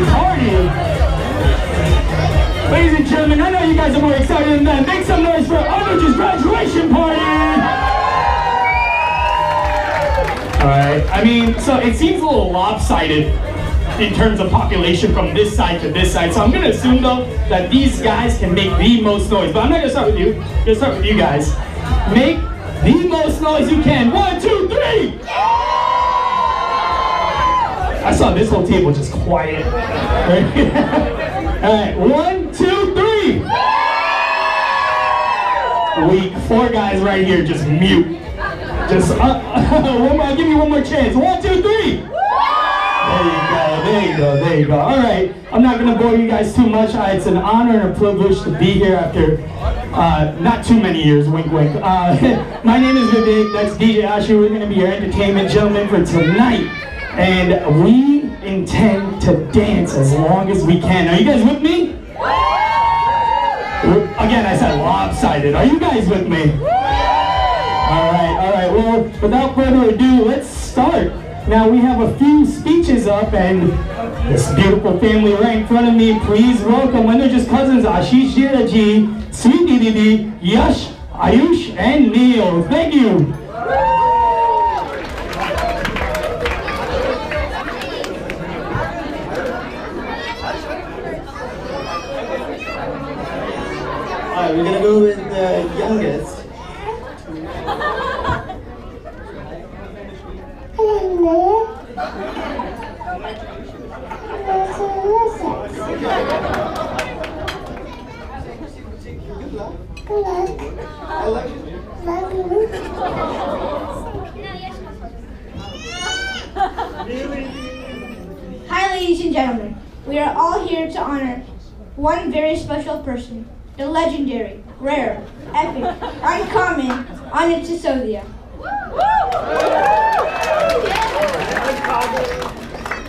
party. Ladies and gentlemen, I know you guys are more excited than that. Make some noise for Anuj's graduation party! Alright, I mean, so it seems a little lopsided in terms of population from this side to this side. So I'm gonna assume though that these guys can make the most noise. But I'm not gonna start with you. I'm gonna start with you guys. Make the most noise you can. 1, 2, 3! I saw this whole table just quiet. Alright, 1, 2, 3! Weak. 4 guys right here just mute. Just one more, I'll give you one more chance. 1, 2, 3! There you go. All right, I'm not gonna bore you guys too much. It's an honor and a privilege to be here after not too many years, wink wink. My name is Vivek, that's DJ Ashu. We're gonna be your entertainment gentlemen for tonight. And we intend to dance as long as we can. Are you guys with me? Again, I said lopsided. Are you guys with me? All right. Well, without further ado, let's start. Now we have a few speeches up, and this beautiful family right in front of me. Please welcome Anuja's cousins Ashish Jiraji, Sweet Didi, Yash, Ayush, and Neil. Thank you. We're gonna go with the youngest. Hi ladies and gentlemen, we are all here to honor one very special person, the legendary, rare, epic, uncommon Anuj Sisodia.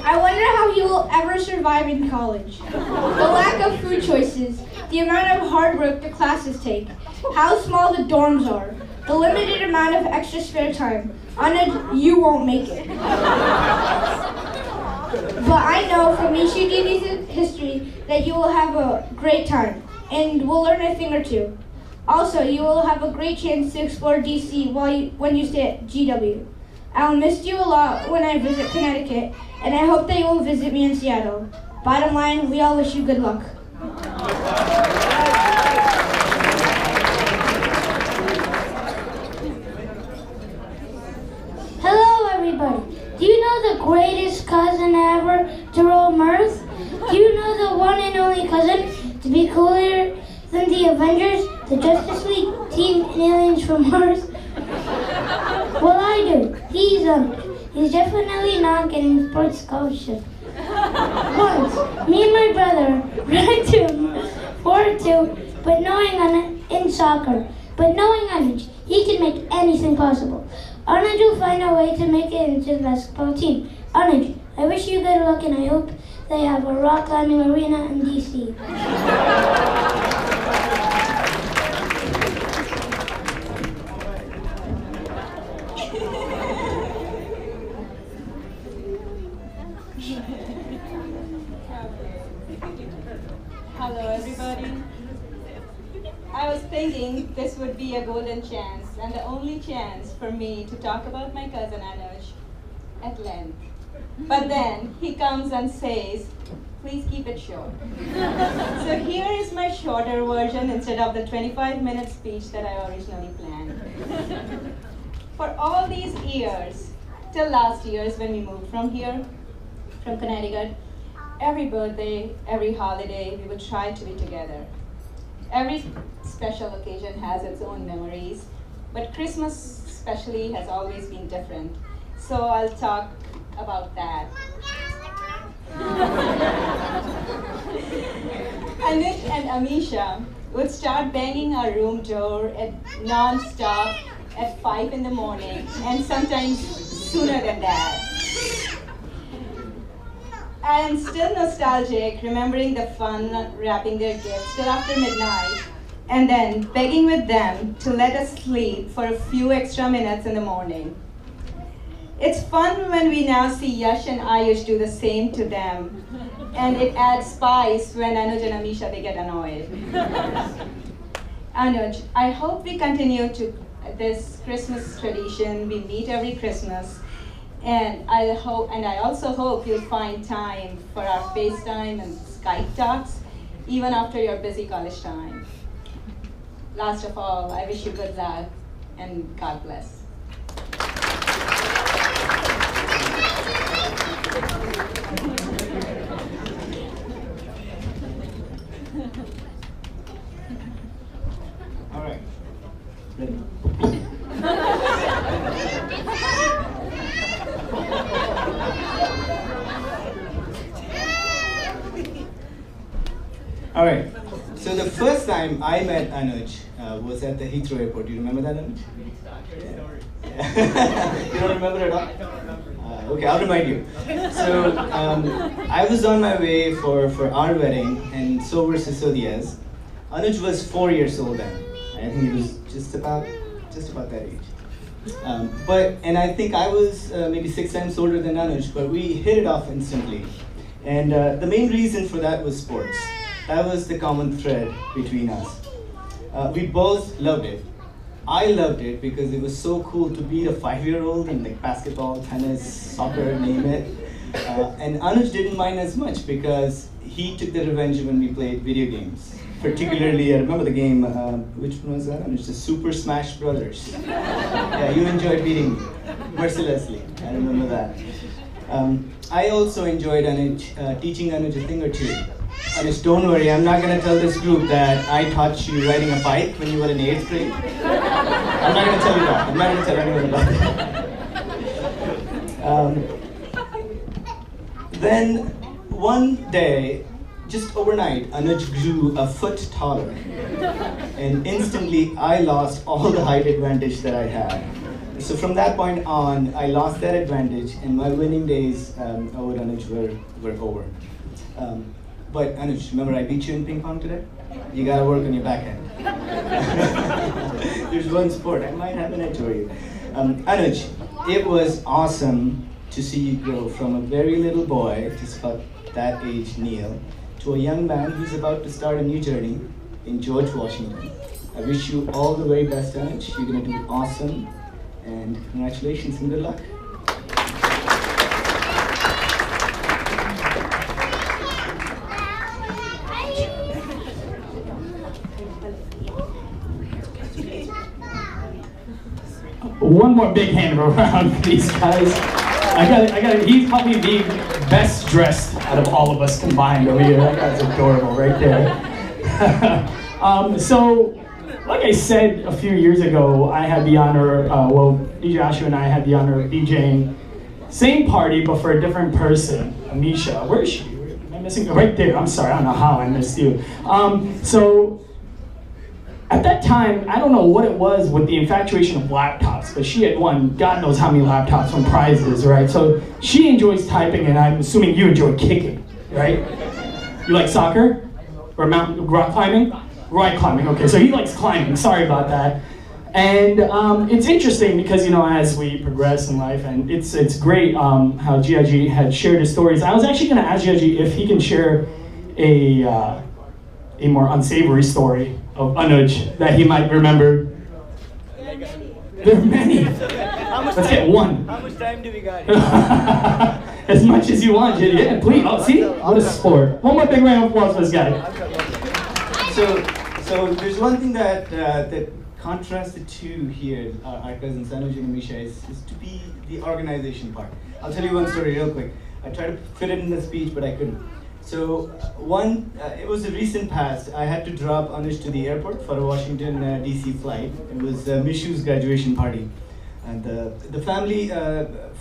I wonder how he will ever survive in college. The lack of food choices, the amount of hard work the classes take, how small the dorms are, the limited amount of extra spare time. Anuj, you won't make it. But I know from Nishigiri's history that you will have a great time and will learn a thing or two. Also, you will have a great chance to explore DC when you stay at GW. I'll miss you a lot when I visit Connecticut, and I hope that you will visit me in Seattle. Bottom line, we all wish you good luck. Hello everybody. Do you know the greatest cousin ever to roam Earth? Do you know the one and only cousin to be cooler than the Avengers, the Justice League, Team Aliens from Mars? Well, I do. He's definitely not getting sports scholarship. Once, me and my brother ran to 4-2, but in soccer. But knowing Anuj, he can make anything possible. Anuj will find a way to make it into the basketball team. Anuj, I wish you good luck and I hope they have a rock climbing arena in DC. Hello everybody. I was thinking this would be a golden chance and the only chance for me to talk about my cousin Anuj at length. But then he comes and says, please keep it short. So here is my shorter version instead of the 25-minute speech that I originally planned. For all these years, till last year's when we moved from here, from Connecticut, every birthday, every holiday, we would try to be together. Every special occasion has its own memories, but Christmas especially has always been different. So I'll talk about that. Anuj and Amisha would start banging our room door at non-stop at 5 in the morning, and sometimes sooner than that. I am still nostalgic, remembering the fun wrapping their gifts till after midnight, and then begging with them to let us sleep for a few extra minutes in the morning. It's fun when we now see Yash and Ayush do the same to them. And it adds spice when Anuj and Amisha, they get annoyed. Anuj, I hope we continue to this Christmas tradition. We meet every Christmas. And I also hope you'll find time for our FaceTime and Skype talks, even after your busy college time. Last of all, I wish you good luck and God bless. All right. Ready? All right. So the first time I met Anuj was at the Heathrow Airport. Do you remember that, Anuj? Yeah. You don't remember at all? Okay, I'll remind you. So I was on my way for our wedding, and so were Sisodia's. Anuj was 4 years old then. I think he was just about that age. And I think I was maybe 6 times older than Anuj, but we hit it off instantly. And the main reason for that was sports. That was the common thread between us. We both loved it. I loved it because it was so cool to beat a 5-year-old in like basketball, tennis, soccer, name it. And Anuj didn't mind as much because he took the revenge when we played video games. Particularly, I remember the game, which one was that? Anuj, the Super Smash Brothers. Yeah, you enjoyed beating me, mercilessly. I remember that. I also enjoyed Anuj, teaching Anuj a thing or two. Anuj, don't worry, I'm not going to tell this group that I taught you riding a bike when you were in 8th grade. I'm not going to tell you that. I'm not going to tell anyone about that. Then, one day, just overnight, Anuj grew a foot taller. And instantly, I lost all the height advantage that I had. So from that point on, I lost that advantage, and my winning days over Anuj were over. But Anuj, remember I beat you in ping pong today? You gotta work on your backhand. There's one sport, I might have an edge over you. Anuj, it was awesome to see you grow from a very little boy, just about that age, Neil, to a young man who's about to start a new journey in George Washington. I wish you all the very best, Anuj. You're gonna do awesome, and congratulations and good luck. One more big hand around for these guys. I got it. He's probably the best dressed out of all of us combined over here. That guy's adorable right there. So, like I said a few years ago, I had the honor, DJ Ashu and I had the honor of DJing same party, but for a different person. Amisha, where is she? Am I missing? Right there. I'm sorry, I don't know how I missed you. So, at that time, I don't know what it was with the infatuation of laptops, but she had won God knows how many laptops from prizes, right? So she enjoys typing, and I'm assuming you enjoy kicking, right? You like soccer? Or rock climbing? Rock climbing, okay, so he likes climbing, sorry about that. And it's interesting because, you know, as we progress in life, and it's great how GIG had shared his stories. I was actually gonna ask GIG if he can share a more unsavory story of Anuj that he might remember. There are many. Let's get one. How much time do we got? As much as you want, JD. Yeah, please. Oh, see? What a sport. One more big round of applause for this guy. So there's one thing that contrasts the two here, our cousins Anuj and Amisha, is to be the organization part. I'll tell you one story real quick. I tried to fit it in the speech, but I couldn't. So it was a recent past. I had to drop Anuj to the airport for a Washington DC flight. It was Mishu's graduation party, and the family, Anju,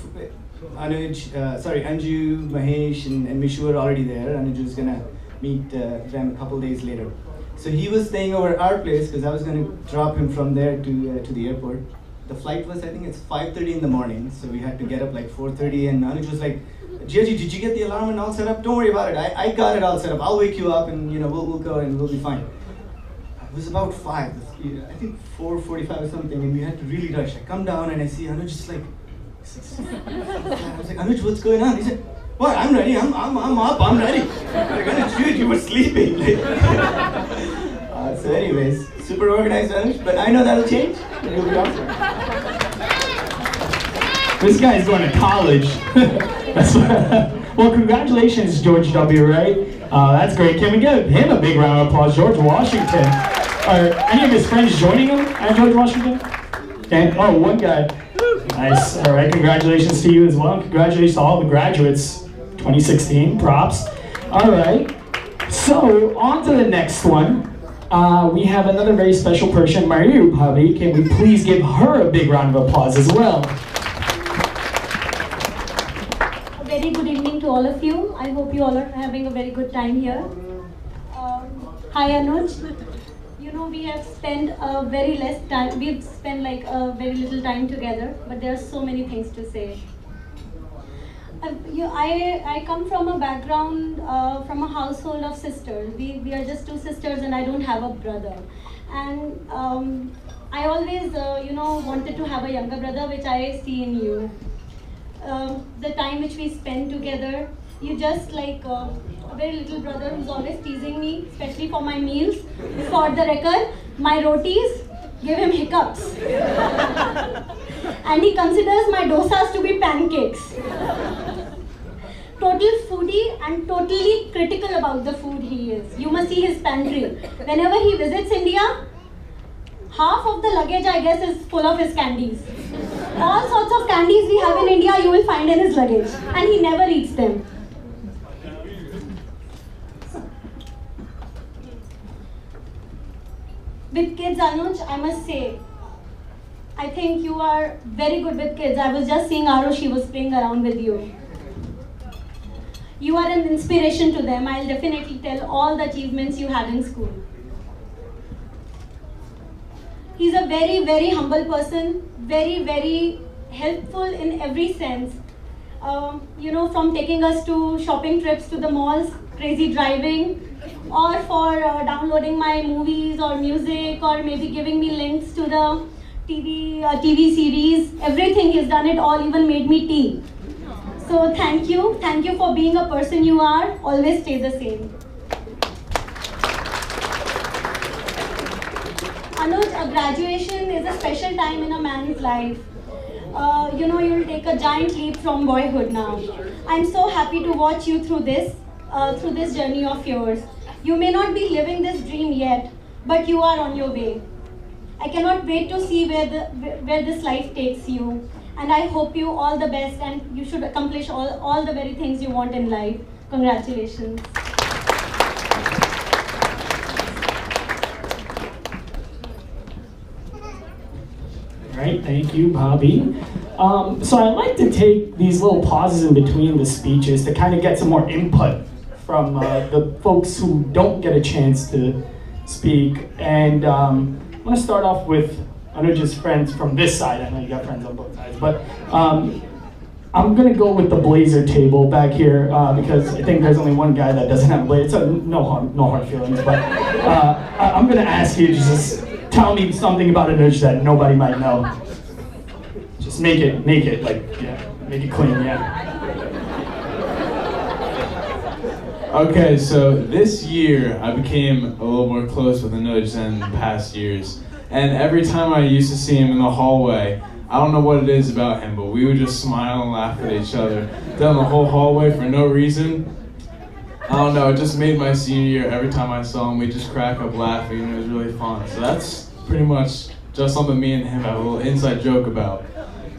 Mahesh, and Mishu were already there. Anuj was gonna meet them a couple days later. So he was staying over our place because I was gonna drop him from there to the airport. The flight was, I think it's 5:30 in the morning, so we had to get up like 4:30, and Anuj was like, Gigi, did you get the alarm and all set up? Don't worry about it. I got it all set up. I'll wake you up, and we'll go and we'll be fine. It was about 5, I think 4:45 or something, and we had to really rush. I come down and I see Anuj just like I was like, Anuj, what's going on? He said, what? I'm ready. I'm up. I'm ready. Like, Anuj, you were sleeping. So anyways, super organized, Anuj, but I know that'll change. It'll be awesome. This guy's going to college. Well, congratulations, George W., right? That's great. Can we give him a big round of applause? George Washington. Are any of his friends joining him at George Washington? Okay. Oh, one guy. Nice. All right, congratulations to you as well. Congratulations to all the graduates. 2016, props. All right. So, on to the next one. We have another very special person, Mariu Pavi. Can we please give her a big round of applause as well? Very good evening to all of you. I hope you all are having a very good time here. Hi Anuj. You know, we have spent very less time. We've spent like very little time together, but there are so many things to say. I come from a background, from a household of sisters. We are just two sisters, and I don't have a brother. And I always, wanted to have a younger brother, which I see in you. The time which we spend together, you just like a very little brother who's always teasing me, especially for my meals. For the record, my rotis give him hiccups. And he considers my dosas to be pancakes. Total foodie and totally critical about the food he is. You must see his pantry. Whenever he visits India, half of the luggage, I guess, is full of his candies. All sorts of candies we have in India, you will find in his luggage. And he never eats them. With kids, Anuj, I must say, I think you are very good with kids. I was just seeing Aro, she was playing around with you. You are an inspiration to them. I'll definitely tell all the achievements you had in school. He's a very, very humble person, very, very helpful in every sense. From taking us to shopping trips to the malls, crazy driving, or for downloading my movies or music, or maybe giving me links to the TV series. Everything, he's done it all, even made me tea. So thank you for being a person you are. Always stay the same. Anuj, a graduation is a special time in a man's life. You'll take a giant leap from boyhood now. I'm so happy to watch you through this journey of yours. You may not be living this dream yet, but you are on your way. I cannot wait to see where this life takes you. And I hope you all the best, and you should accomplish all the very things you want in life. Congratulations. Right, thank you, Bobby. So I like to take these little pauses in between the speeches to kind of get some more input from the folks who don't get a chance to speak. And I'm going to start off with Anuj's friends from this side. I know you got friends on both sides, but I'm going to go with the blazer table back here because I think there's only one guy that doesn't have a blazer. So no hard feelings, but I'm going to ask you to just tell me something about Anuj that nobody might know. Just make it make it clean, yeah. Okay, so this year I became a little more close with Anuj than past years. And every time I used to see him in the hallway, I don't know what it is about him, but we would just smile and laugh at each other down the whole hallway for no reason. I don't know, it just made my senior year. Every time I saw him, we'd just crack up laughing, and it was really fun. So that's pretty much just something me and him have a little inside joke about.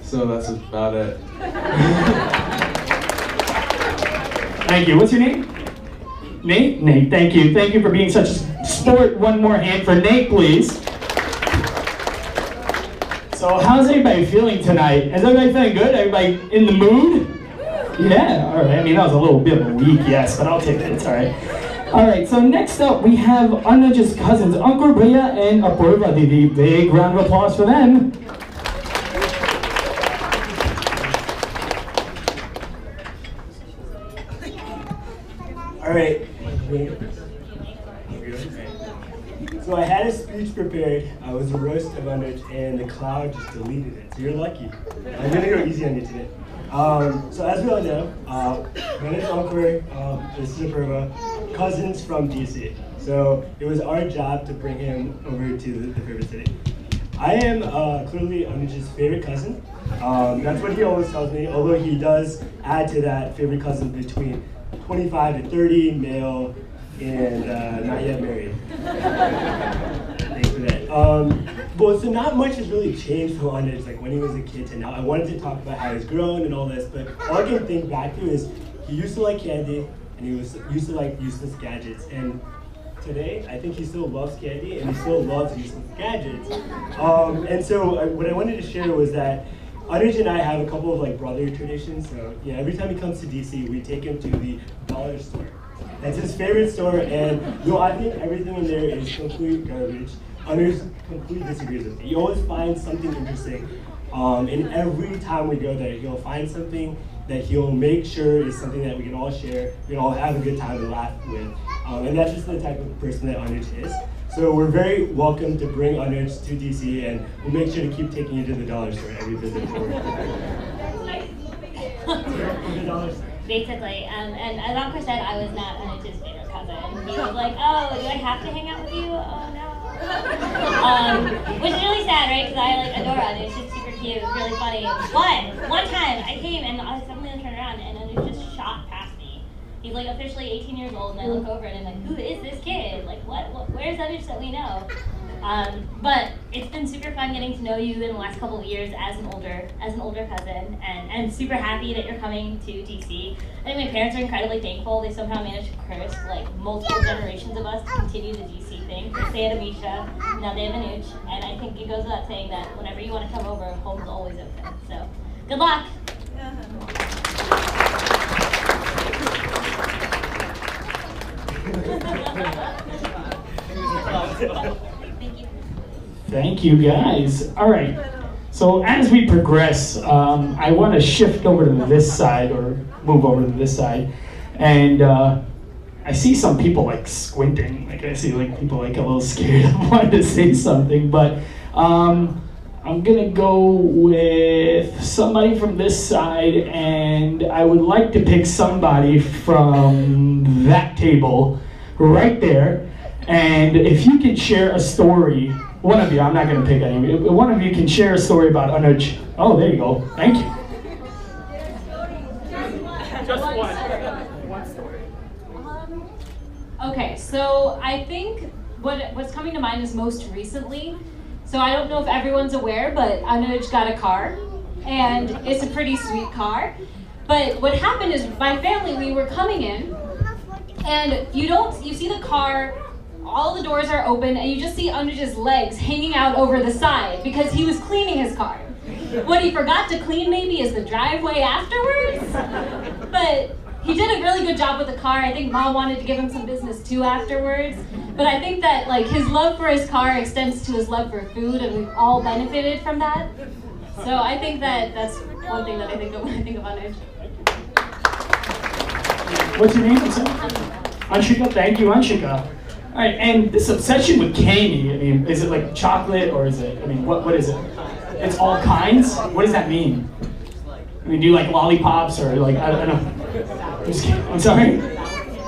So that's about it. Thank you. What's your name? Nate? Nate, thank you. Thank you for being such a sport. One more hand for Nate, please. So how's everybody feeling tonight? Is everybody feeling good? Everybody in the mood? Yeah, all right. I mean, that was a little bit of a weak yes, but I'll take it. It's all right. All right, so next up we have Anuj's cousins, Ankur Bhaiya and Apurva Didi. Big round of applause for them. All right. So I had a speech prepared. I was a roast of Anuj, and the cloud just deleted it. So you're lucky. I'm gonna go easy on you today. So as we all know, my name is Ankur, this is Apurva, cousins from DC. So it was our job to bring him over to the favorite city. I am clearly Anuj's favorite cousin. That's what he always tells me, although he does add to that favorite cousin between 25 to 30, male, and not yet married. Thanks for that. Well, so not much has really changed for Anuj, like when he was a kid to now. I wanted to talk about how he's grown and all this, but all I can think back to is he used to like candy, and he used to like useless gadgets. And today, I think he still loves candy, and he still loves useless gadgets. And so what I wanted to share was that Anuj and I have a couple of like brotherly traditions. So yeah, every time he comes to DC, we take him to the dollar store. That's his favorite store, and though I think everything in there is complete garbage, Anuj completely disagrees with me. He always finds something interesting, and every time we go there, he'll find something that he'll make sure is something that we can all share, we can all have a good time and laugh with. And that's just the type of person that Anuj is. So we're very welcome to bring Anuj to DC, and we'll make sure to keep taking you to the dollar store every visit forward. Basically, and as Ankur said, I was not Anuj's favorite cousin. He was like, oh, do I have to hang out with you? Oh no. Which is really sad, right? Because I like adore Anuj. She's super cute, really funny. But one time I came and I suddenly turned around and Anuj just shot past me. He's like officially 18 years old, and I look over and I'm like, who is this kid? Like, what where's Anuj that we know? But it's been super fun getting to know you in the last couple of years as an older cousin, and I'm super happy that you're coming to DC. I think my parents are incredibly thankful. They somehow managed to curse like multiple generations of us to continue the DC thing. First they had Amisha, now they have Anuj, and I think it goes without saying that whenever you want to come over, home's always open. So, good luck. Thank you, guys. All right. So as we progress, I want to shift over to this side, or move over to this side, and I see some people like squinting. Like I see like people like a little scared of wanting to say something, but I'm gonna go with somebody from this side, and I would like to pick somebody from that table right there. And if you can share a story, one of you, I'm not going to pick any, one of you can share a story about Anuj. Oh, there you go. Thank you. Just one story. Okay, so I think what's coming to mind is most recently. So I don't know if everyone's aware, but Anuj got a car, and it's a pretty sweet car. But what happened is my family, we were coming in, and you see the car, all the doors are open, and you just see Anuj's legs hanging out over the side because he was cleaning his car. What he forgot to clean maybe is the driveway afterwards, but he did a really good job with the car. I think Mom wanted to give him some business too afterwards, but I think that like his love for his car extends to his love for food, and we've all benefited from that. So I think that's one thing that I think of when I think of Anuj. What's your name? Anshika. Thank you, Anshika. All right, and this obsession with candy, I mean, is it like chocolate, or is it, I mean, what is it? It's all kinds? What does that mean? I mean, do you like lollipops, or like, I don't know. I'm just kidding. I'm sorry?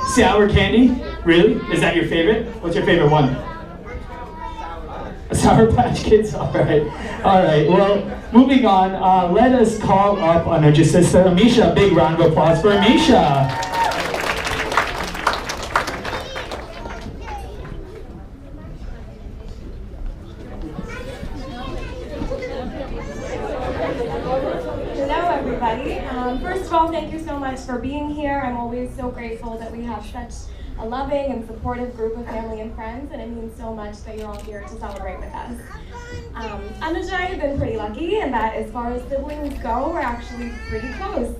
Sour candy? Really? Is that your favorite? What's your favorite one? Sour Patch Kids? All right. All right, well, moving on, let us call up Anuj's sister, Amisha. Big round of applause for Amisha. First of all, thank you so much for being here. I'm always so grateful that we have such a loving and supportive group of family and friends, and it means so much that you're all here to celebrate with us. Anuj and I have been pretty lucky in that as far as siblings go, we're actually pretty close.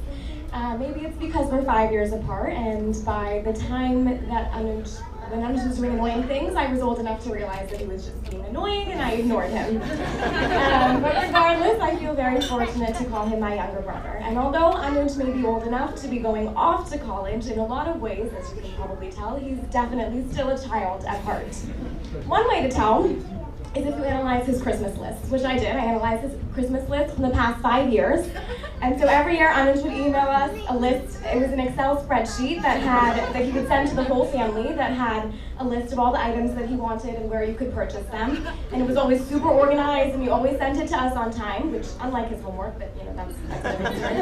Maybe it's because we're 5 years apart, and by the time that Anuj when Anuj was doing annoying things, I was old enough to realize that he was just being annoying, and I ignored him. But regardless, I feel very fortunate to call him my younger brother. And although Anuj may be old enough to be going off to college, in a lot of ways, as you can probably tell, he's definitely still a child at heart. One way to tell is if you analyze his Christmas list, which I did. I analyzed his Christmas list from the past 5 years. And so every year, Anuj would email us a list. It was an Excel spreadsheet that he could send to the whole family that had a list of all the items that he wanted and where you could purchase them. And it was always super organized, and he always sent it to us on time, which, unlike his homework, but that's another story.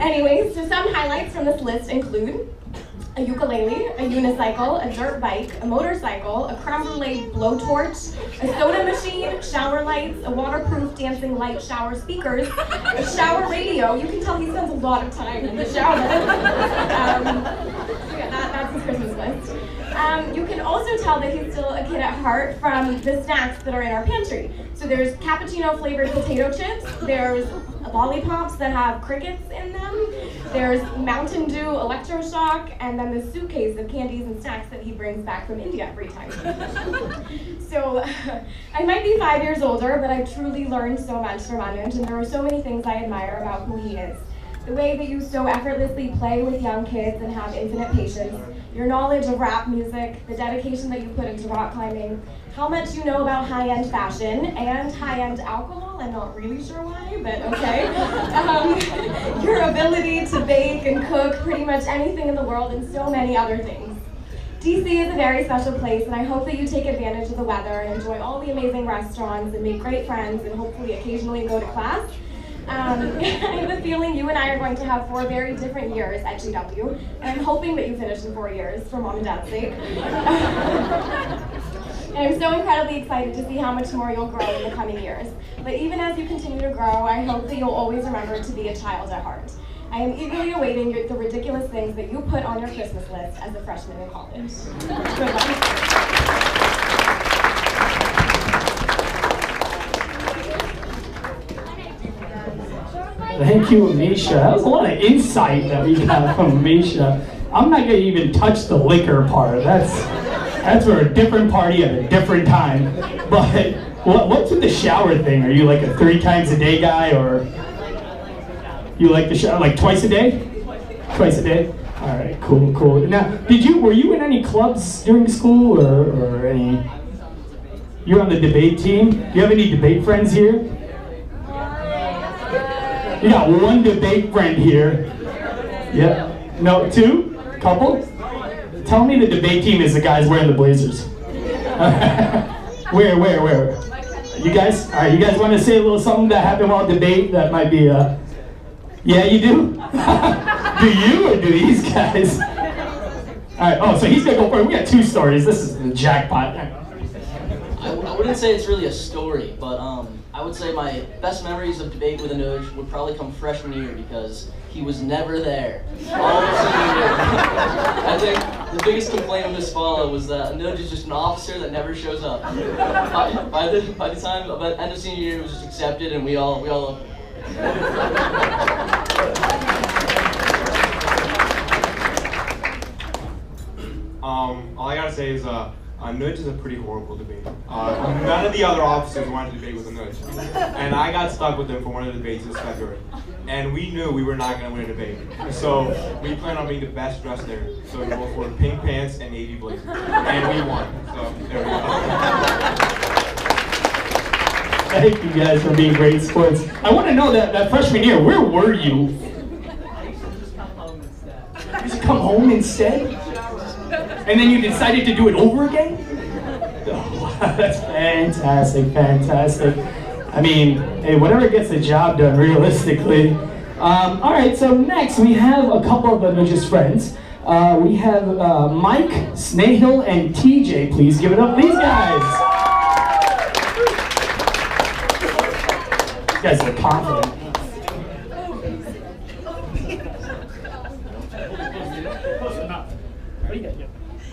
Anyways, so some highlights from this list include a ukulele, a unicycle, a dirt bike, a motorcycle, a creme brulee blowtorch, a soda machine, shower lights, a waterproof dancing light shower speakers, a shower radio. You can tell he spends a lot of time in the shower. That's his Christmas list. You can also tell that he's still a kid at heart from the snacks that are in our pantry. So there's cappuccino flavored potato chips, there's lollipops that have crickets in them, there's Mountain Dew electroshock, and then the suitcase of candies and snacks that he brings back from India every time. So I might be 5 years older, but I truly learned so much from Anuj, and there are so many things I admire about who he is. The way that you so effortlessly play with young kids and have infinite patience, your knowledge of rap music, the dedication that you put into rock climbing, how much you know about high-end fashion and high-end alcohol. I'm not really sure why, but okay. Your ability to bake and cook pretty much anything in the world, and so many other things. DC is a very special place, and I hope that you take advantage of the weather and enjoy all the amazing restaurants and make great friends and hopefully occasionally go to class. I have a feeling you and I are going to have 4 very different years at GW, and I'm hoping that you finish in 4 years, for Mom and Dad's sake. And I'm so incredibly excited to see how much more you'll grow in the coming years. But even as you continue to grow, I hope that you'll always remember to be a child at heart. I am eagerly awaiting the ridiculous things that you put on your Christmas list as a freshman in college. Good luck. Thank you, Amisha. That was a lot of insight that we got from Amisha. I'm not gonna even touch the liquor part. That's for a different party at a different time. But what's with the shower thing? Are you like a 3 times a day guy, or you like the shower like twice a day? Twice a day? All right, cool. Now, were you in any clubs during school, or any? You're on the debate team. Do you have any debate friends here? You got 1 debate friend here. Yeah. No, 2? Couple? Tell me the debate team is the guys wearing the blazers. Where? You guys? All right, you guys want to say a little something that happened while debate that might be, yeah, you do? Do you, or do these guys? All right, oh, so he's gonna go for it. We got 2 stories. This is the jackpot. I wouldn't say it's really a story, but I would say my best memories of debate with Anuj would probably come freshman year because he was never there. All senior year. I think the biggest complaint of Miss Fala was that Anuj is just an officer that never shows up. By the time, by the end of senior year, it was just accepted, and we all loved it. All I gotta say is Anuj is a pretty horrible debater. None of the other officers wanted to debate with Anuj. And I got stuck with him for one of the debates this February. And we knew we were not going to win a debate. So we planned on being the best dressed there. So we both wore pink pants and navy blazers. And we won. So there we go. Thank you guys for being great sports. I want to know that freshman year, where were you? You just come home instead? And then you decided to do it over again? Oh, that's fantastic. I mean, hey, whatever gets the job done, realistically. All right, so next we have a couple of Anuj's friends. We have Mike, Snehal, and TJ. Please give it up, these guys. You guys are confident.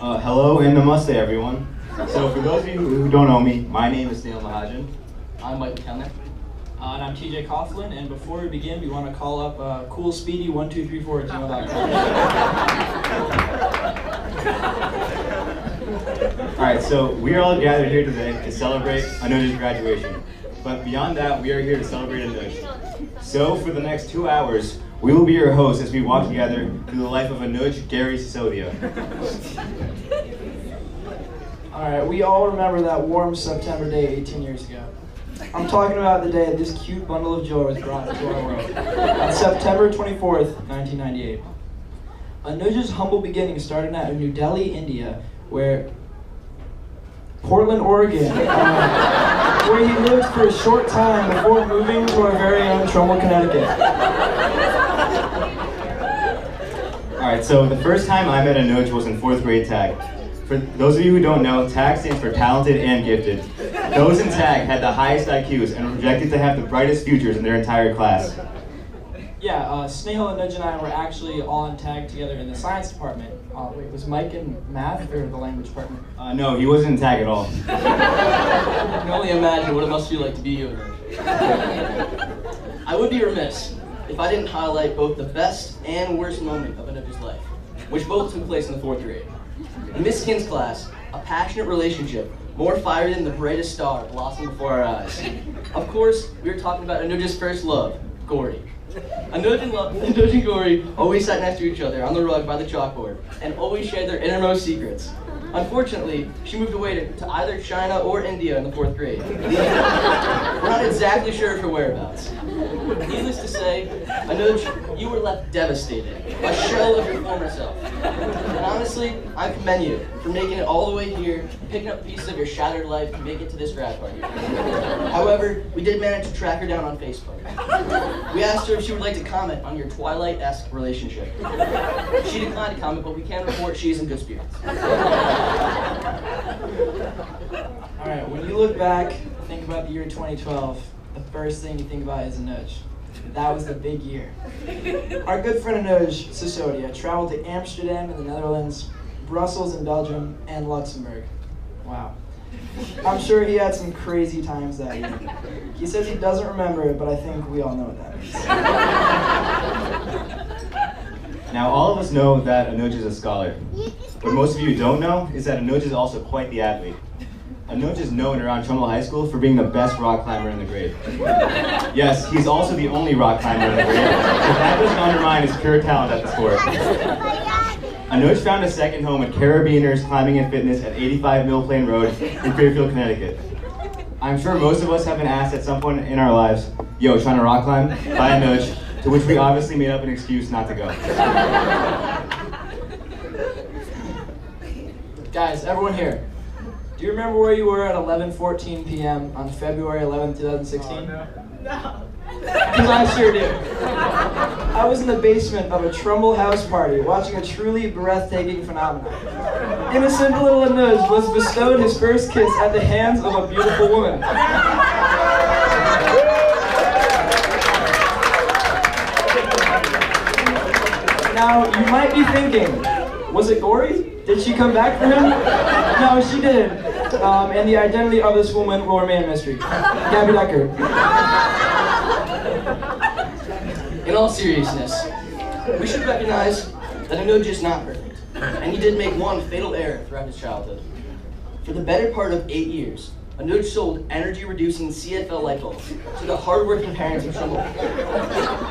Hello and namaste, everyone. So for those of you who don't know me, my name is Snehal Mahajan. I'm Mike McKenna. And I'm TJ Coughlin, and before we begin, we want to call up coolspeedy1234@gmail.com. Alright, so we are all gathered here today to celebrate Anuj's graduation. But beyond that, we are here to celebrate Anuj. So for the next 2 hours, we will be your hosts as we walk together through the life of Anuj Gary Sisodia. Alright, we all remember that warm September day 18 years ago. I'm talking about the day that this cute bundle of joy was brought into our world. On September 24th, 1998. Anuj's humble beginnings started at New Delhi, India, where Portland, Oregon, where he lived for a short time before moving to our very own Trumbull, Connecticut. Alright, so the first time I met Anuj was in 4th grade tag. For those of you who don't know, tag stands for talented and gifted. Those in tag had the highest IQs and were projected to have the brightest futures in their entire class. Yeah, Snehal, Anuj, and I were actually all in tag together in the science department. Wait, was Mike in math or the language department? No, he wasn't in tag at all. I can only imagine what it must feel like to be you. I would be remiss if I didn't highlight both the best and worst moment of Anuj's life, which both took place in the 4th grade. In Miss Kin's class, a passionate relationship, more fiery than the brightest star, blossomed before our eyes. Of course, we were talking about Anuj's first love, Gauri. Anuj and Gauri always sat next to each other on the rug by the chalkboard and always shared their innermost secrets. Unfortunately, she moved away to either China or India in the 4th grade. We're not exactly sure of her whereabouts. Needless to say, Anuj, you were left devastated, a shell of your former self. And honestly, I commend you for making it all the way here, picking up pieces of your shattered life to make it to this grad party. However, we did manage to track her down on Facebook. We asked her if she would like to comment on your Twilight-esque relationship. She declined to comment, but we can report she's in good spirits. Alright, when you look back, think about the year 2012, the first thing you think about is Anuj. That was the big year. Our good friend Anuj Sisodia traveled to Amsterdam in the Netherlands, Brussels in Belgium, and Luxembourg. Wow. I'm sure he had some crazy times that year. He says he doesn't remember it, but I think we all know what that means. Now, all of us know that Anuj is a scholar. What most of you don't know is that Anuj is also quite the athlete. Anuj is known around Trumbull High School for being the best rock climber in the grade. Yes, he's also the only rock climber in the grade, but that doesn't undermine his pure talent at the sport. Anuj found a second home at Carabiners Climbing and Fitness at 85 Mill Plain Road in Fairfield, Connecticut. I'm sure most of us have been asked at some point in our lives, yo, trying to rock climb? By Anuj, to which we obviously made up an excuse not to go. Guys, everyone here, do you remember where you were at 11:14 p.m. on February 11, 2016? No. Because I sure do. I was in the basement of a Trumbull house party watching a truly breathtaking phenomenon. Innocent little Anuj was bestowed his first kiss at the hands of a beautiful woman. Now, you might be thinking, was it Gauri? Did she come back for him? No, she didn't. And the identity of this woman will remain a mystery. Gabby Decker. In all seriousness, we should recognize that Anuj is not perfect, and he did make one fatal error throughout his childhood. For the better part of 8 years, Anuj sold energy-reducing CFL light bulbs to the hard-working parents of Trumbull.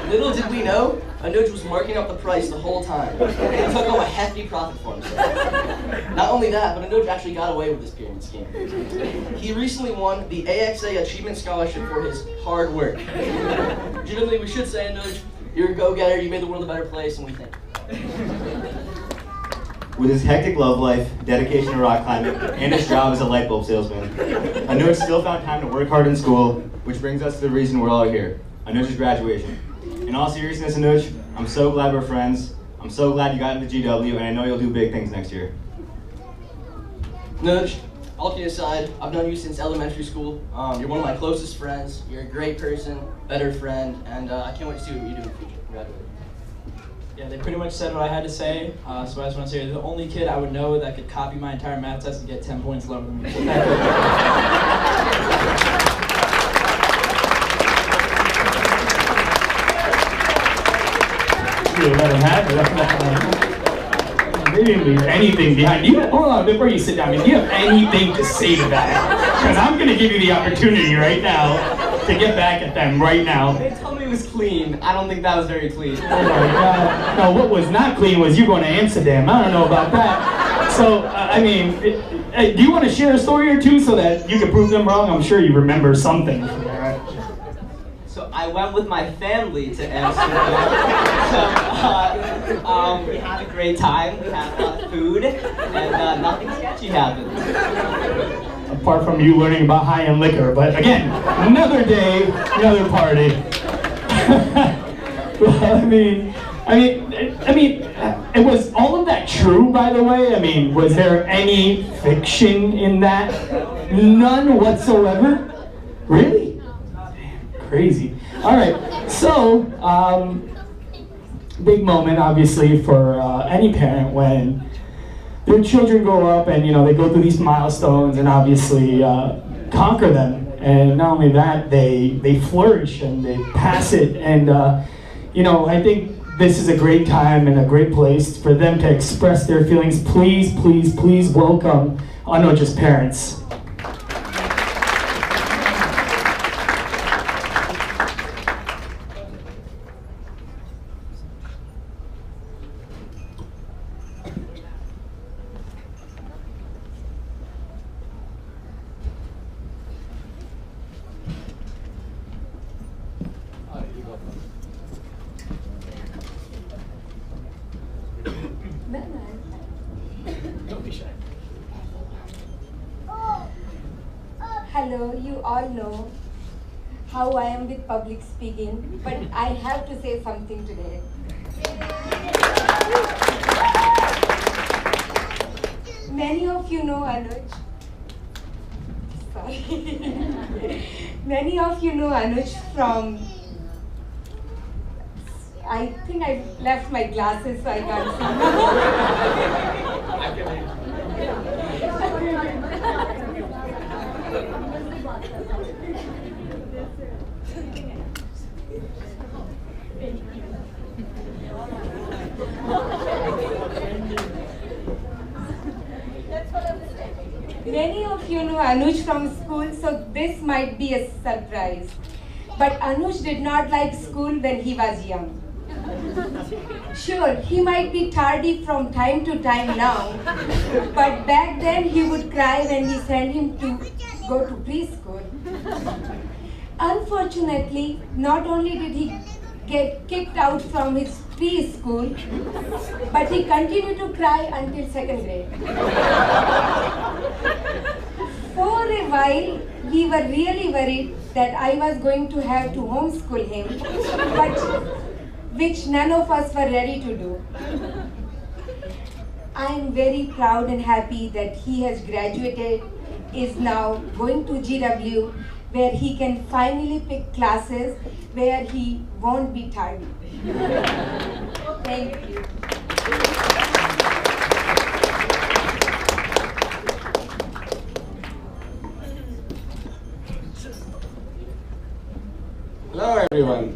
Little did we know, Anuj was marking up the price the whole time, and took home a hefty profit for himself. Not only that, but Anuj actually got away with this pyramid scheme. He recently won the AXA Achievement Scholarship for his hard work. Legitimately, we should say, Anuj, you're a go-getter, you made the world a better place, and we thank you. With his hectic love life, dedication to rock climbing, and his job as a light bulb salesman, Anuj still found time to work hard in school, which brings us to the reason we're all here, Anuj's graduation. In all seriousness, Anuj, I'm so glad we're friends. I'm so glad you got into GW, and I know you'll do big things next year. Anuj, all kidding aside, I've known you since elementary school. You're one of my closest friends. You're a great person, better friend, and I can't wait to see what you do in the future. Congratulations. Yeah, they pretty much said what I had to say, so I just want to say you're the only kid I would know that could copy my entire math test and get 10 points lower than me. You let him have it. you didn't leave anything behind. Hold on, before you sit down, do you have anything to say to that? Because I'm going to give you the opportunity right now to get back at them right now. They told me it was clean. I don't think that was very clean. Oh my God. No, what was not clean was you going to Amsterdam. I don't know about that. So, I mean, do you want to share a story or two so that you can prove them wrong? I'm sure you remember something. So I went with my family to Amsterdam. So we had a great time. We had a lot of food, and nothing sketchy happened. Apart from you learning about high-end liquor, but again, another day, another party. Well, I mean, it was all of that true, by the way? I mean, was there any fiction in that? None whatsoever? Really? Damn, crazy. All right, so, big moment, obviously, for any parent when their children grow up and, they go through these milestones and obviously conquer them. And not only that, they flourish and they pass it. And, I think this is a great time and a great place for them to express their feelings. Please, please, please welcome Anuj's parents. Hello, you all know how I am with public speaking, but I have to say something today. Many of you know Anuj. Sorry. Many of you know Anuj from, I think I left my glasses so I can't see. Many of you know Anuj from school, so this might be a surprise. But Anuj did not like school when he was young. Sure, he might be tardy from time to time now, but back then he would cry when we sent him to go to preschool. Unfortunately, not only did he get kicked out from his preschool, but he continued to cry until 2nd grade. For a while, we were really worried that I was going to have to homeschool him, but which none of us were ready to do. I am very proud and happy that he has graduated, is now going to GW, where he can finally pick classes where he won't be tardy. Thank you. Hello everyone.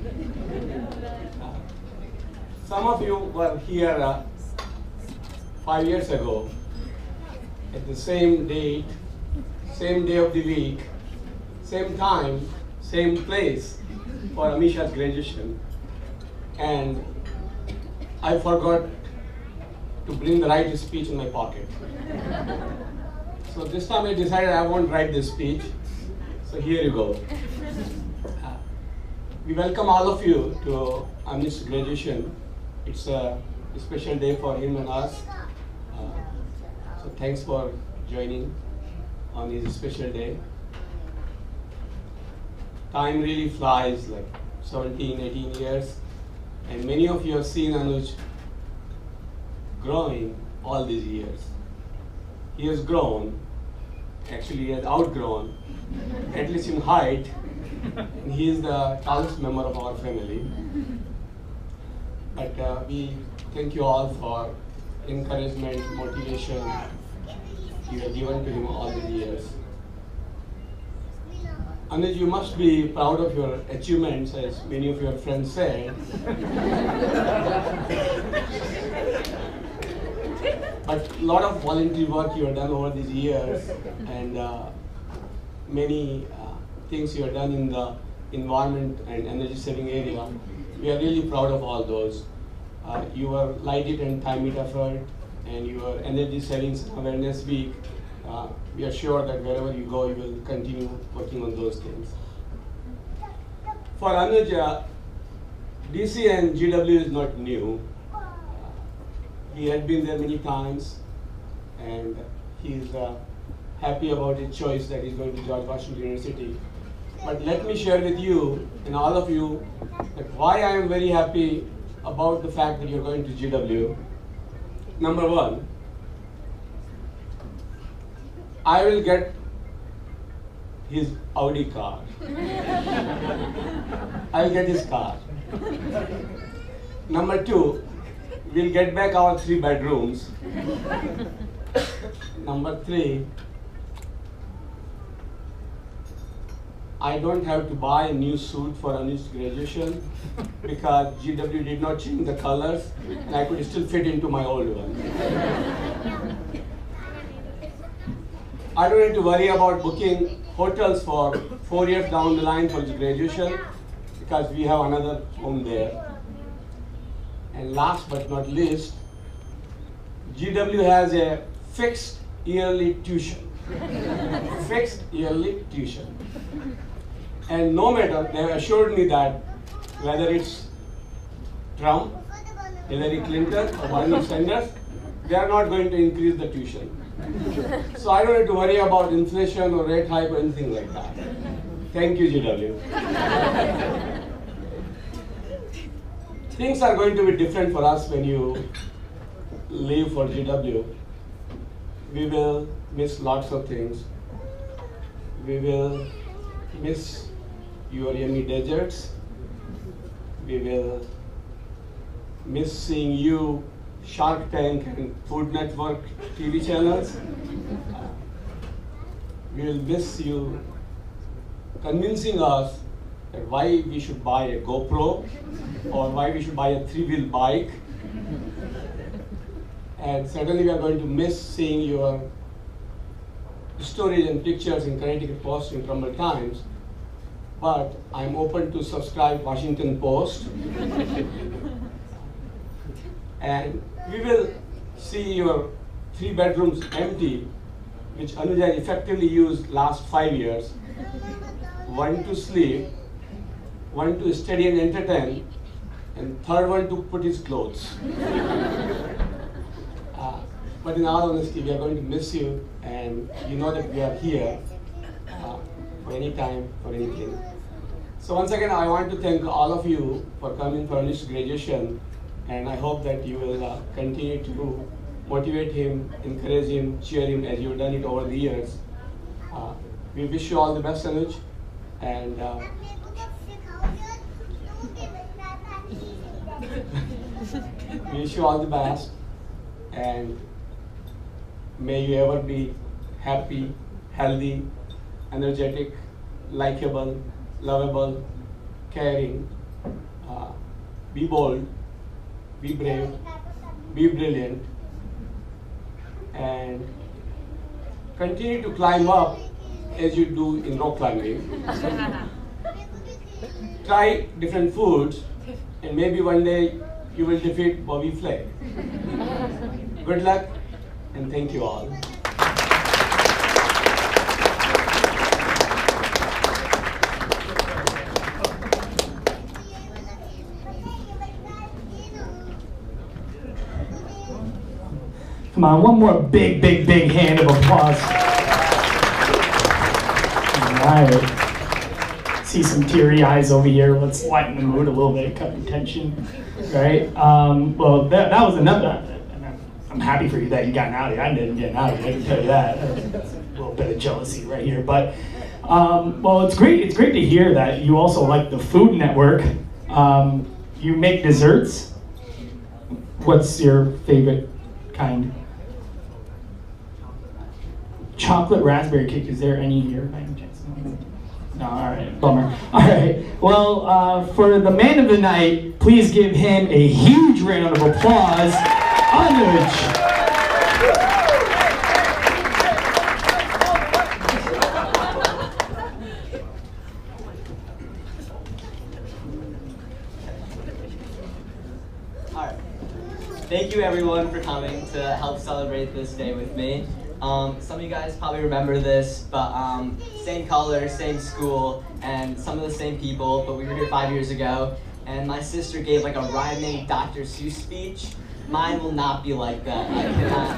Some of you were here 5 years ago at the same date, same day of the week, same time, same place for Amisha's graduation, and I forgot to bring the right speech in my pocket. So this time I decided I won't write this speech, so here you go. We welcome all of you to Anuj's graduation. It's a special day for him and us. So thanks for joining on his special day. Time really flies, like 17, 18 years. And many of you have seen Anuj growing all these years. He has grown, actually he has outgrown, at least in height. And he is the tallest member of our family. But we thank you all for encouragement, motivation you have given to him all these years. Anuj, you must be proud of your achievements, as many of your friends said. but a lot of volunteer work you have done over these years, and many things you have done in the environment and energy saving area. We are really proud of all those. Your Light It and Time It effort and your Energy Savings Awareness Week, we are sure that wherever you go, you will continue working on those things. For Anuj, DC and GW is not new. He had been there many times, and he's happy about his choice that he's going to George Washington University. But let me share with you and all of you that why I am very happy about the fact that you're going to GW. Number one, I will get his Audi car. I will get his car. Number two, we'll get back our 3 bedrooms. Number 3, I don't have to buy a new suit for Anuj's graduation because GW did not change the colors and I could still fit into my old one. I don't need to worry about booking hotels for 4 years down the line for his graduation because we have another home there. And last but not least, GW has a fixed yearly tuition. Fixed yearly tuition. And no matter, they have assured me that whether it's Trump, Hillary Clinton, or Bernie Sanders, they are not going to increase the tuition. So I don't have to worry about inflation or rate hike or anything like that. Thank you, GW. Things are going to be different for us when you leave for GW. We will miss lots of things. We will miss your yummy desserts. We will miss seeing you Shark Tank and Food Network TV channels. We will miss you convincing us that why we should buy a GoPro or why we should buy a 3-wheel bike. And certainly we are going to miss seeing your stories and pictures in Connecticut Post and Trumbull Times. But I'm open to subscribe Washington Post. And we will see your 3 bedrooms empty, which Anuj has effectively used last 5 years. 1 to sleep, 1 to study and entertain, and 3rd one to put his clothes. But in all honesty, we are going to miss you, and you know that we are here for any time, for anything. So once again, I want to thank all of you for coming for Anuj's graduation, and I hope that you will continue to motivate him, encourage him, cheer him as you've done it over the years. We wish you all the best, Anuj, and we wish you all the best, and may you ever be happy, healthy, energetic, likable, lovable, caring, be bold, be brave, be brilliant, and continue to climb up as you do in rock climbing. Try different foods, and maybe one day you will defeat Bobby Flay. Good luck, and thank you all. Come on, one more big, big, big hand of applause. All right. See some teary eyes over here. Let's lighten the mood a little bit, cut the tension, right? Well, that was another. I'm happy for you that you got an Audi. I didn't get an Audi, I can tell you that. That's a little bit of jealousy right here. But, well, it's great. It's great to hear that you also like the Food Network. You make desserts. What's your favorite kind? Chocolate raspberry cake. Is there any here by any chance? No, all right, bummer. All right, well, for the man of the night, please give him a huge round of applause, Anuj. Thank you everyone for coming to help celebrate this day with me. Some of you guys probably remember this, but same color, same school, and some of the same people, but we were here 5 years ago, and my sister gave like a rhyming Dr. Seuss speech. Mine will not be like that.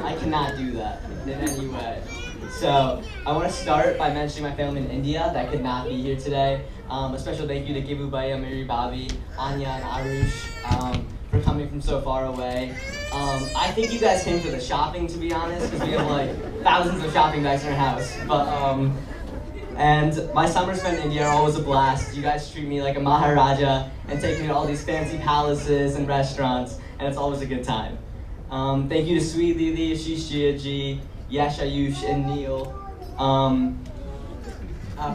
I cannot do that in any way. So I want to start by mentioning my family in India that could not be here today. A special thank you to Gibu Bhaiya, Miri Bobby, Anya, and Arush for coming from so far away. I think you guys came for the shopping, to be honest, because we have like thousands of shopping bags in our house. But and my summers spent in India are always a blast. You guys treat me like a Maharaja and take me to all these fancy palaces and restaurants, and it's always a good time. Thank you to Sweet Didi, Ashish Ji, Yash, Ayush, and Neil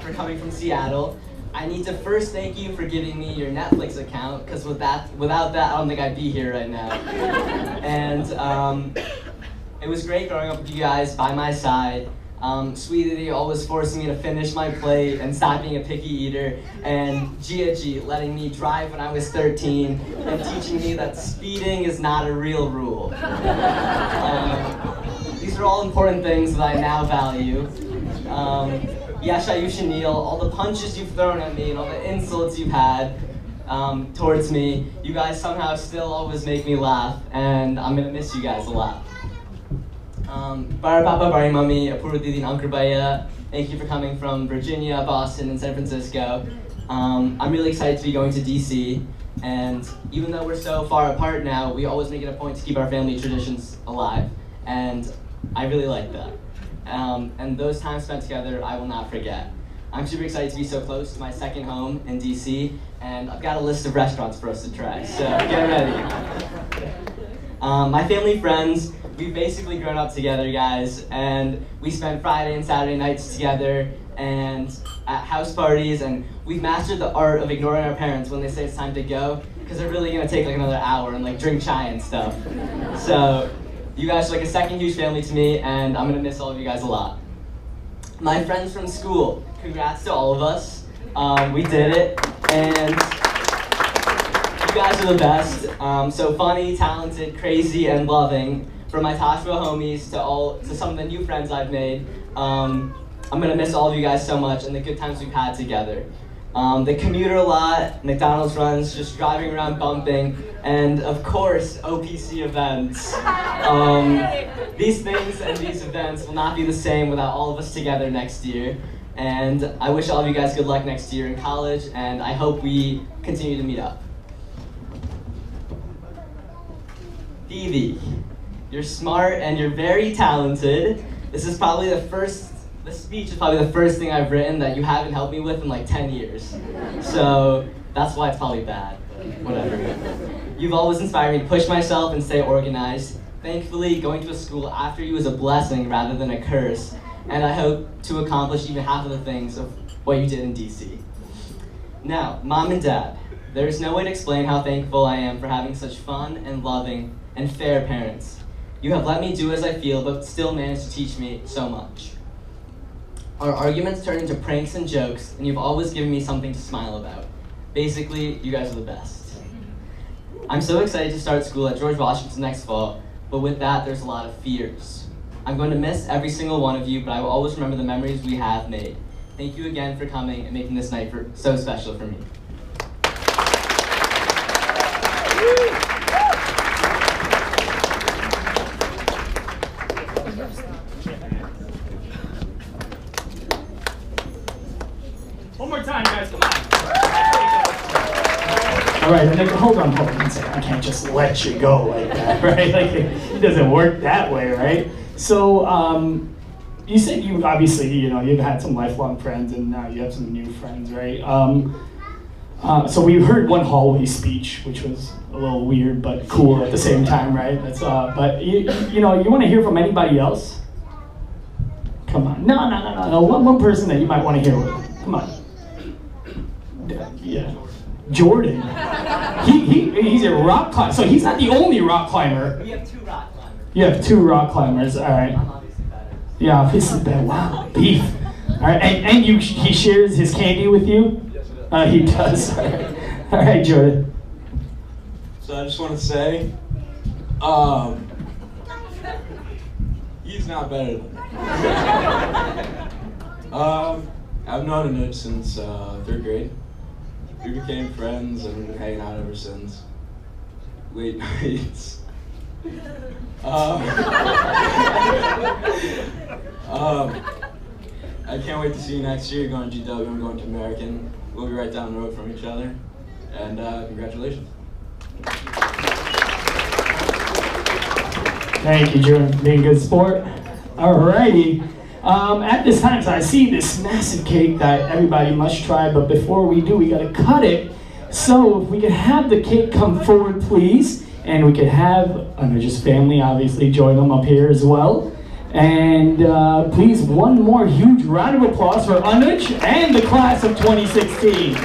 for coming from Seattle. I need to first thank you for giving me your Netflix account, because without that, I don't think I'd be here right now. And it was great growing up with you guys by my side. Sweetie always forcing me to finish my plate and stop being a picky eater, and Gia letting me drive when I was 13 and teaching me that speeding is not a real rule. These are all important things that I now value. Yash, Ayush, and Neil, all the punches you've thrown at me and all the insults you've had towards me, you guys somehow still always make me laugh, and I'm gonna miss you guys a lot. Bara Papa, Bari Mummy, Apuru Didi, and Ankur Bhaiya, thank you for coming from Virginia, Boston, and San Francisco. I'm really excited to be going to DC, and even though we're so far apart now, we always make it a point to keep our family traditions alive, and I really like that. And those times spent together, I will not forget. I'm super excited to be so close to my second home in DC, and I've got a list of restaurants for us to try, so get ready. My family friends, we've basically grown up together, guys, and we spend Friday and Saturday nights together and at house parties, and we've mastered the art of ignoring our parents when they say it's time to go, because they're really gonna take like another hour and like drink chai and stuff. So you guys are like a second huge family to me, and I'm gonna miss all of you guys a lot. My friends from school, congrats to all of us. We did it, and you guys are the best. So funny, talented, crazy, and loving. From my Tashua homies to some of the new friends I've made, I'm gonna miss all of you guys so much and the good times we've had together. The commuter a lot, McDonald's runs, just driving around bumping, and of course, OPC events. These things and these events will not be the same without all of us together next year. And I wish all of you guys good luck next year in college, and I hope we continue to meet up. Phoebe, you're smart and you're very talented. This is probably the speech is probably the first thing I've written that you haven't helped me with in like 10 years. So that's why it's probably bad, but whatever. You've always inspired me to push myself and stay organized. Thankfully, going to a school after you is a blessing rather than a curse, and I hope to accomplish even half of the things of what you did in DC. Now, Mom and Dad, there is no way to explain how thankful I am for having such fun and loving and fair parents. You have let me do as I feel, but still managed to teach me so much. Our arguments turned into pranks and jokes, and you've always given me something to smile about. Basically, you guys are the best. I'm so excited to start school at George Washington next fall, but with that, there's a lot of fears. I'm going to miss every single one of you, but I will always remember the memories we have made. Thank you again for coming and making this night so special for me. One more time, guys, come on. All right, and then, hold on one second. I can't just let you go like that, right? Like, it doesn't work that way, right? So, you said you obviously, you've had some lifelong friends, and now you have some new friends, right? So we heard one hallway speech, which was a little weird but cool at the same time, right? That's but you want to hear from anybody else? Come on, no. One person that you might want to hear with. Come on. Yeah, Jordan. He's a rock climber, so he's not the only rock climber. We have 2 rock climbers. You have 2 rock climbers. All right. I'm obviously better. Yeah, obviously better. Wow, beef. All right, and he shares his candy with you. Yes, he does. All right, Jordan. So I just want to say, He's not better than me. I've known Anuj since 3rd grade. We became friends and we've been hanging out ever since. Late nights. I can't wait to see you next year. You're going to GW, I'm going to American. We'll be right down the road from each other. And congratulations. Thank you, Jordan, for being a good sport. Alrighty. At this time, so I see this massive cake that everybody must try, but before we do, we gotta cut it. So if we could have the cake come forward, please, and we could have Anuj's family obviously join them up here as well. And please, one more huge round of applause for Anuj and the class of 2016.